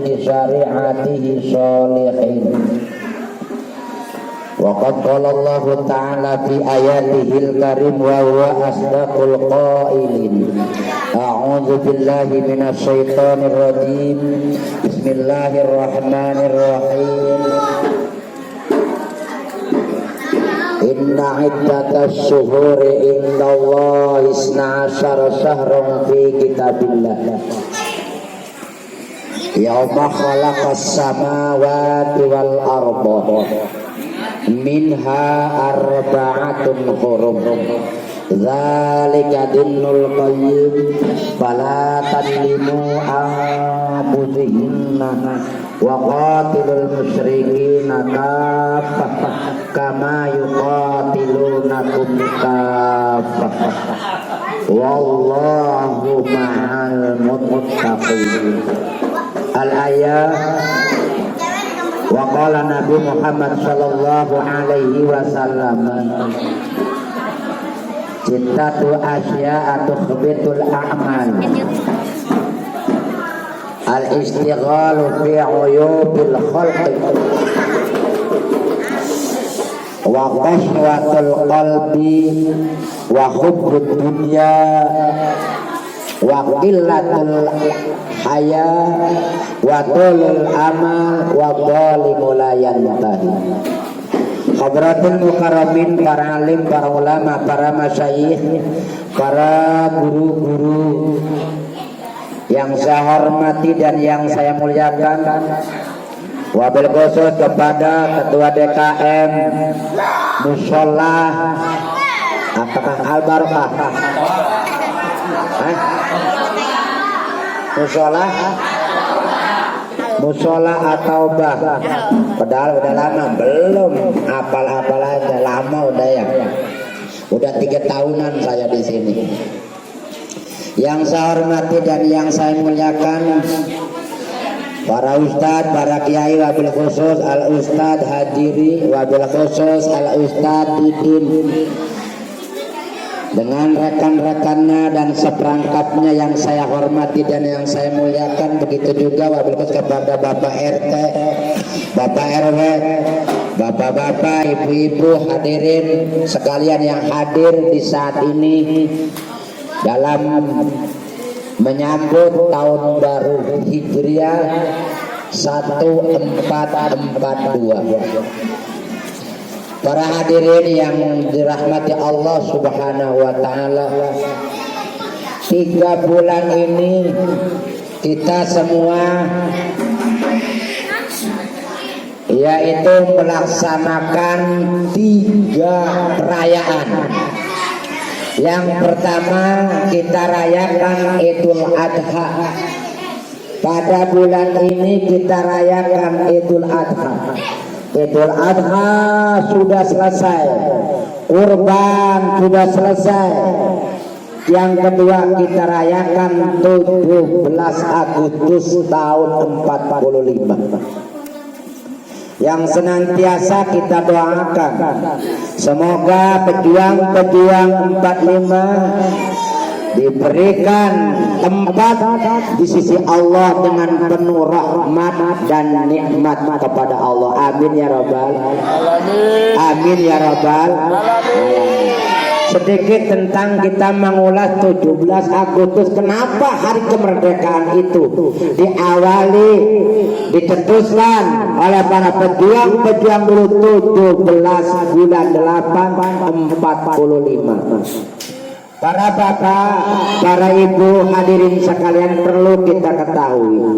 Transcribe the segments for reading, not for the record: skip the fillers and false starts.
tatbiqi syari'atihi sholihin. Wa qad qala Allah ta'ala fi ayatihil karim wa huwa asdaqul qailin. A'udzu billahi minasy syaithanir rajim. Bismillahirrahmanirrahim. Inna iddatas syuhuri indallahi 12 syahran fi kitabillah yauma khalaqas samawati wal arda minha arba'atun hurum dzalika dinul qayyim fala tadlimu anfusakum wa qatilul musyrikina kaffah kama yuqatilunakum kaffah wallahu ma'al muttaqin. Al-ayat. Wa qala Nabi Muhammad sallallahu alaihi wasallam cittatu asya'a tukhbitul a'mal al-istighalu fi uyubil khalqi wa qaswatul qalbi wa hubbud dunya wa qillatul haya wa tulul amal wa dhalimul la yantahi. Hadratul mukarramin, para alim, para ulama, para masyayikh, para guru-guru yang saya hormati dan yang saya muliakan, wabil khusus kepada ketua DKM Mushola apakah Al-Barokah Musola atau bah, padahal udah lama belum apal-apal aja, lama udah ya, udah 3 tahunan saya di sini. Yang saya hormati dan yang saya muliakan, para ustadz, para kiai, wabil khusus al ustadz Hadiri, wabil khusus al ustadz Didin, dengan rekan-rekannya dan seperangkatnya yang saya hormati dan yang saya muliakan. Begitu juga wabil khusus kepada Bapak RT, Bapak RW, Bapak-bapak, ibu-ibu, hadirin sekalian yang hadir di saat ini dalam menyambut tahun baru Hijriah 1442. Para hadirin yang dirahmati Allah Subhanahu wa ta'ala, 3 bulan ini kita semua yaitu melaksanakan 3 perayaan. Yang pertama kita rayakan Idul Adha. Pada bulan ini kita rayakan Idul Adha. Idul Adha sudah selesai, kurban sudah selesai. Yang kedua kita rayakan 17 Agustus tahun 45. Yang senantiasa kita doakan semoga pejuang-pejuang 45 diberikan tempat di sisi Allah dengan penuh rahmat dan nikmat kepada Allah. Amin ya rabbal alamin. Amin ya rabbal alamin. Sedikit tentang kita mengulas 17 Agustus. Kenapa hari kemerdekaan itu diawali, dicetuskan oleh para pejuang dulu 17 bulan 8 45. Para bapak, para ibu, hadirin sekalian, perlu kita ketahui,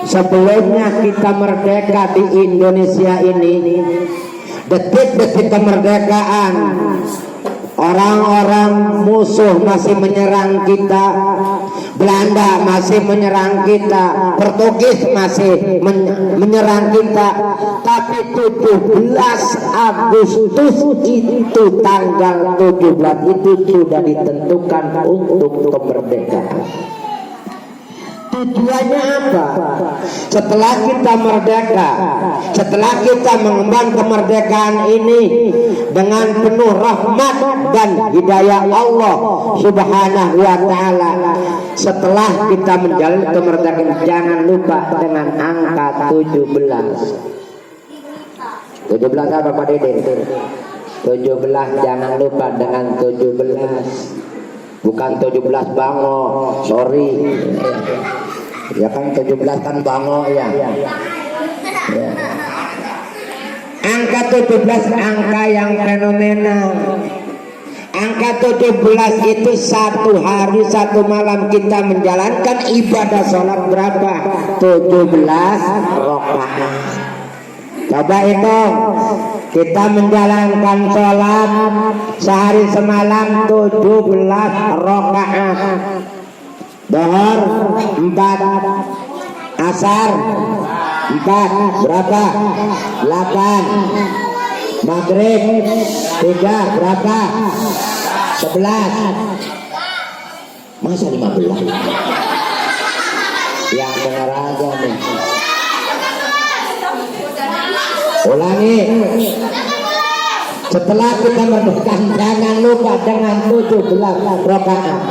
sebelumnya kita merdeka di Indonesia ini, detik-detik kemerdekaan, orang-orang musuh masih menyerang kita, Belanda masih menyerang kita, Portugis masih menyerang kita. Tapi 17 Agustus itu, tanggal 17 itu sudah ditentukan untuk kemerdekaan. 17 Tujuannya apa? Setelah kita merdeka, setelah kita mengemban kemerdekaan ini dengan penuh rahmat dan hidayah Allah Subhanahu wa ta'ala, setelah kita menjalani kemerdekaan, jangan lupa dengan angka 17. 17 apa Pak Dede? 17, jangan lupa dengan 17. Bukan 17 bango, sorry. Ya kan 17 kan bango ya. Angka 17 angka yang fenomenal. Angka 17 itu satu hari satu malam kita menjalankan ibadah sholat berapa? 17 rakaat. Coba hitung, kita menjalankan sholat sehari semalam 17 rakaat. Dohor 4, asar 4, berapa? 8. Maghrib 3, berapa? 11. Masa 15? Yang benar aja nih. Ulangi. Setelah kita merdeka, jangan lupa dengan 17 rakaat.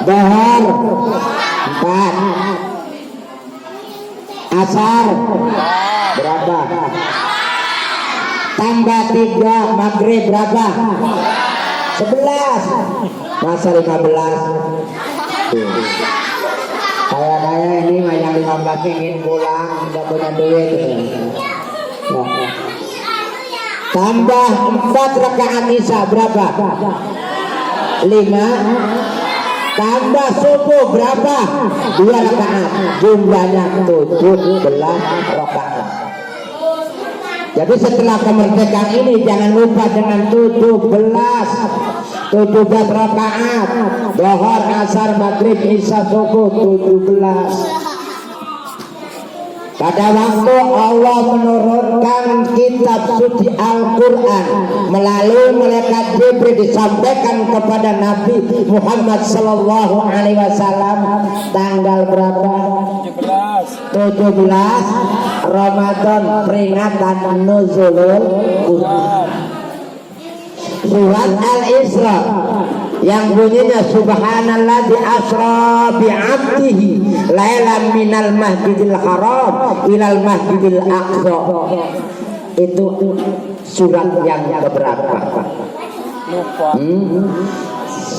Dohor 4, asar berapa? Tambah 3, maghrib berapa? 11. Masa 15? Kayak ini mah yang 15 ingin pulang, tidak punya duit. Tambah 4 rakaat isya berapa? 5. Tambah subuh berapa? 2 rakaat. Jumlahnya 17 rakaat. Jadi setelah kemerdekaan ini jangan lupa dengan 17 rakaat. Zuhur, asar, maghrib, isya, subuh 17. Pada waktu Allah menurunkan kitab suci Al-Quran melalui malaikat Jibril, disampaikan kepada Nabi Muhammad Sallallahu Alaihi Wasallam tanggal berapa? 17 Ramadan, peringatan nuzulul Quran. Surat Al-Isra yang bunyinya subhanalladzi asra bi'abdihi lailan minal masjidil haram ilal masjidil aqsa. Itu surat yang keberapa?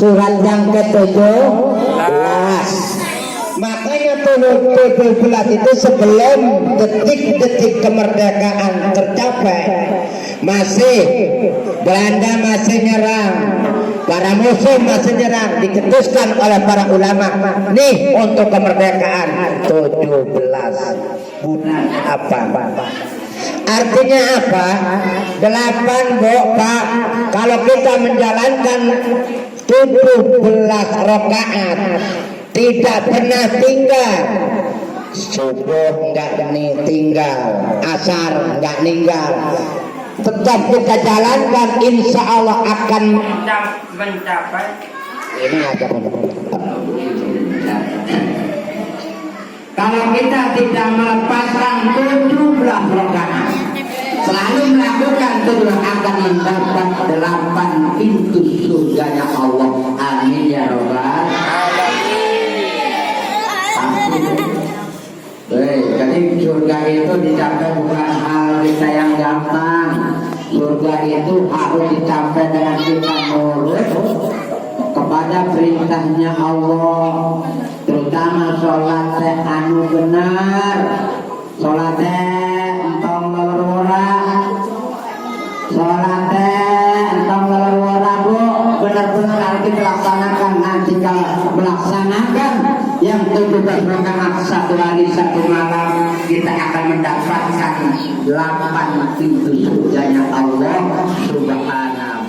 Surat yang ke-17. Makanya turun 17 itu sebelum detik-detik kemerdekaan tercapai, masih Belanda masih nyerang, para musuh masih nyerang, diketuskan oleh para ulama, nih untuk kemerdekaan 17 bulan apa? Artinya apa? 8 Pak. Kalau kita menjalankan 17 rakaat tidak pernah tinggal, subuh enggak tinggal, asar enggak ninggal, tetap kita jalankan, insya Allah akan mencapai ini aja. Kalau kita tidak melepaskan 17 rakaat, selalu melakukan itu akan mendapat 8 pintu surganya Allah. Amin ya robbal alamin. Jadi surga itu dicapai bukan hal kita yang gampang. Surga itu harus dicapai dengan kita nurut kepada perintahnya Allah, terutama sholat anu benar, sholat entong lelura, sholat entong lelura bu, benar-benar harus kita laksanakan. Nanti kalau melaksanakan yang 17 rakaat satu hari satu malam, kita akan mendapatkan 8 pintu surganya Allah Subhanahu.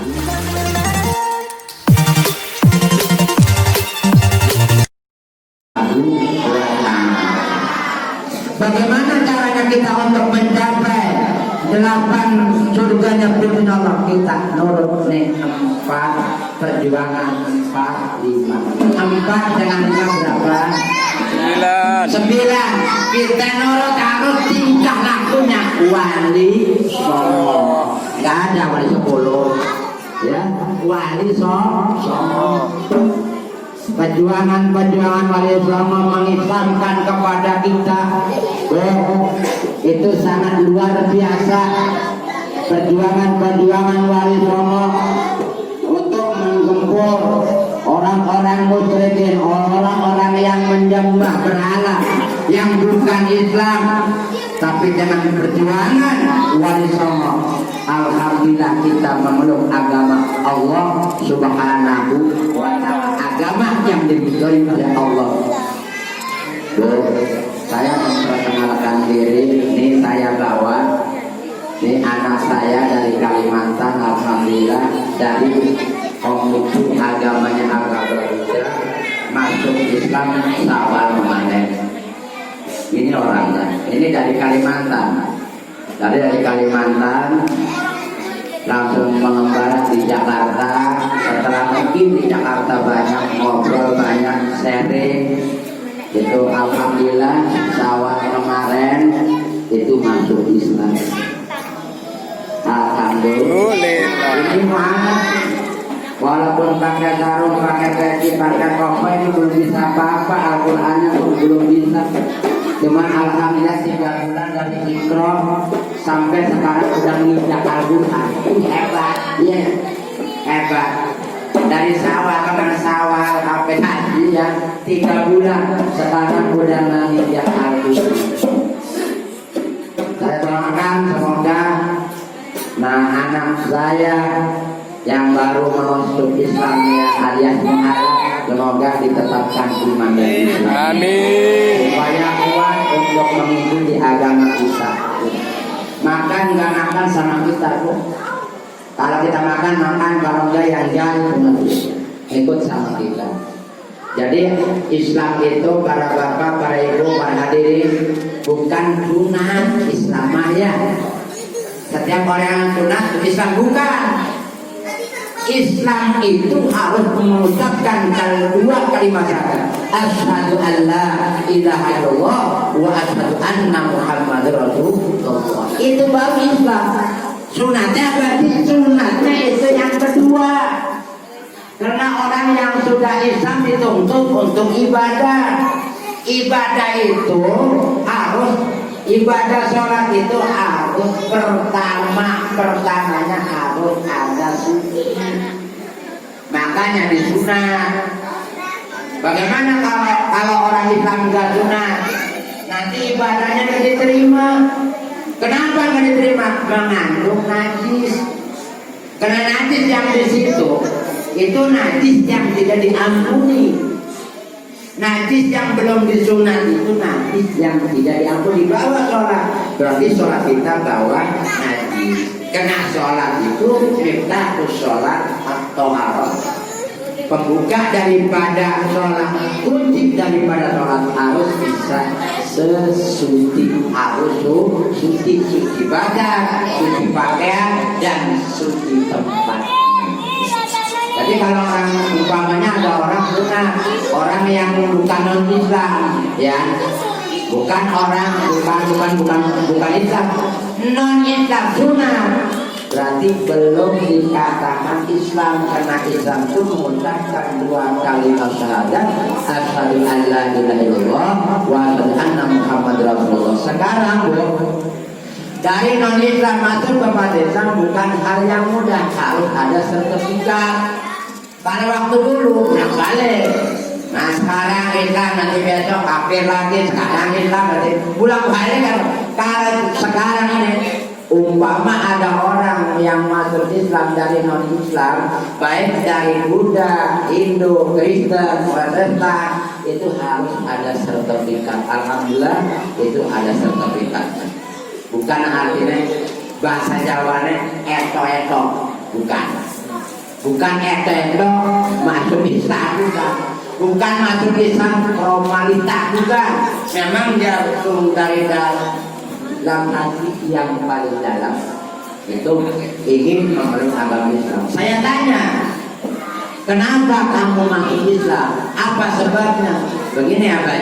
Bagaimana caranya kita untuk mencapai 8 surganya pintu Allah? Kita nurut nih 4 perjuangan 4, 5. 4 dengan 5 berapa? Sembilan, kita nurut harus tingkah lakunya wali songo. Nggak ada wali 10 ya, wali songo. Perjuangan wali songo mengislamkan kepada kita itu sangat luar biasa. Perjuangan wali songo untuk menggempur orang-orang musyrikin, orang-orang yang menyembah berhala yang bukan Islam. Tapi dengan perjuangan wali songo, alhamdulillah kita memeluk agama Allah Subhanahu wa ta'ala, agama yang diridhoi oleh Allah. Saya memperkenalkan diri, ini saya bawa, ini anak saya dari Kalimantan, alhamdulillah dari komunitas agamanya agak berbeda, masuk Islam Syawal Ramadan. Ini orangnya, ini dari Kalimantan, dari Kalimantan langsung mengembara di Jakarta. Setelah mungkin di Jakarta banyak ngobrol, banyak sharing, itu alhamdulillah Syawal kemarin itu masuk Islam. Alhamdulillah. Ini mana? Walaupun pakai sarung, pakai peci, pakai koko, ini belum bisa apa-apa. Al-Qur'annya pun belum bisa. Cuman alhamdulillah 3 bulan dari Ikro sampai sekarang sudah menginjak Al-Qur'an. Hebat, iya, hebat. Dari sawah ke sawah sampai haji ya 3 bulan sekarang sudah menginjak Al-Qur'an. Saya doakan semoga anak saya yang baru masuk Islam ya alias muharram, semoga ditetapkan iman dan Islam. Amin. Supaya kuat untuk mengikuti agama kita. Makan nggak makan sama kita tuh. Kalau kita makan, kalau enggak yang jangan ikut sama kita. Jadi Islam itu para bapak, para ibu, para hadirin bukan sunat Islam ya. Setiap orang yang sunat Islam bukan. Islam itu harus mengucapkan 2 kalimat syahadat. Asyhadu an la ilaha illallah wa asyhadu anna Muhammadar Rasulullah. Itu baru Islam. Sunatnya berarti sunatnya itu yang kedua. Karena orang yang sudah Islam dituntut untuk ibadah. Ibadah itu harus, ibadah sholat itu harus pertamanya harus ada sunnah. Makanya disunat. Bagaimana kalau orang Islam nggak sunat? Nanti ibadahnya nggak diterima. Kenapa nggak diterima? Mengandung najis. Karena najis yang di situ itu najis yang tidak diampuni. Najis yang belum disunat itu najis yang tidak diampuni. Bawa sholat, berarti sholat kita bawa najis. Kena sholat itu miftahus sholat atau haram. Pembuka daripada sholat, kunci daripada sholat harus bisa sesuci, harus suci badan, suci pakaian, dan suci tempat. Jadi kalau orang umpamanya ada orang sunat, orang yang bukan non Islam, ya, bukan Islam, non Islam sunat, berarti belum dikatakan Islam. Karena Islam itu mengucapkan 2 kalimat syahadat, asyhadu an la ilaha illallah wa asyhadu anna Muhammadar Rasulullah. Sekarang dari non Islam masuk kepada Islam bukan hal yang mudah, harus ada sertifikat. Pada waktu dulu nak balik, nah sekarang Islam, nanti besok kafir lagi, sekarang Islam, nanti pulang balik kan. Kalau sekarang ini umpama ada orang yang masuk Islam dari non Islam, baik dari Buddha, Hindu, Kristen, Protestan, itu harus ada sertifikat. Alhamdulillah itu ada sertifikatnya. Bukan artinya bahasa Jawanya eto-eto, bukan eto-eto masuk Islam, bukan masuk Islam formalitas, bukan. Memang dia langsung dari dalam hati yang paling dalam itu ingin memeluk agama Islam. Saya tanya, kenapa kamu masuk Islam? Apa sebabnya? Begini ya Pak,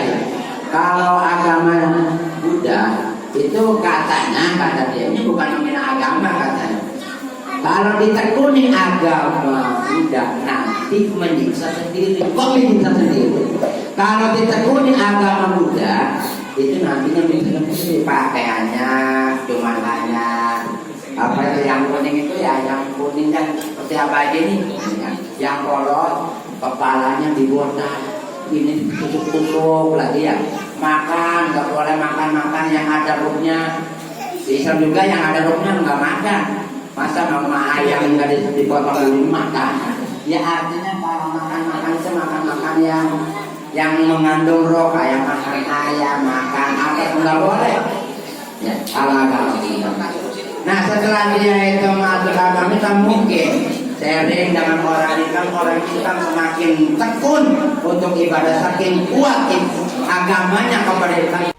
Kalau agama Buddha itu katanya, kata dia ini bukan menghina agama katanya. Kalau ditekuni agama Buddha nanti menyiksa sendiri. Kok menyiksa sendiri? Kalau ditekuni agama Buddha itu nantinya misalnya pakaiannya cuma hanya apa itu yang kuning itu ya, yang kuning kan seperti apa aja nih, yang kolot kepalanya dibotak, ini tusuk-tusuk lagi ya, makan nggak boleh makan yang ada rohnya. Islam juga yang ada rohnya nggak makan. Masa mama ayam nggak dipotong dulu makan? Ya artinya kalau makan itu makan yang mengandung roh, kayak makan ayam, makan apa nggak boleh. Ya, kalau agama kita. Nah setelah dia itu masuk agama kita mungkin sharing dengan orang Islam semakin tekun untuk ibadah, saking kuat agamanya kepada Islam.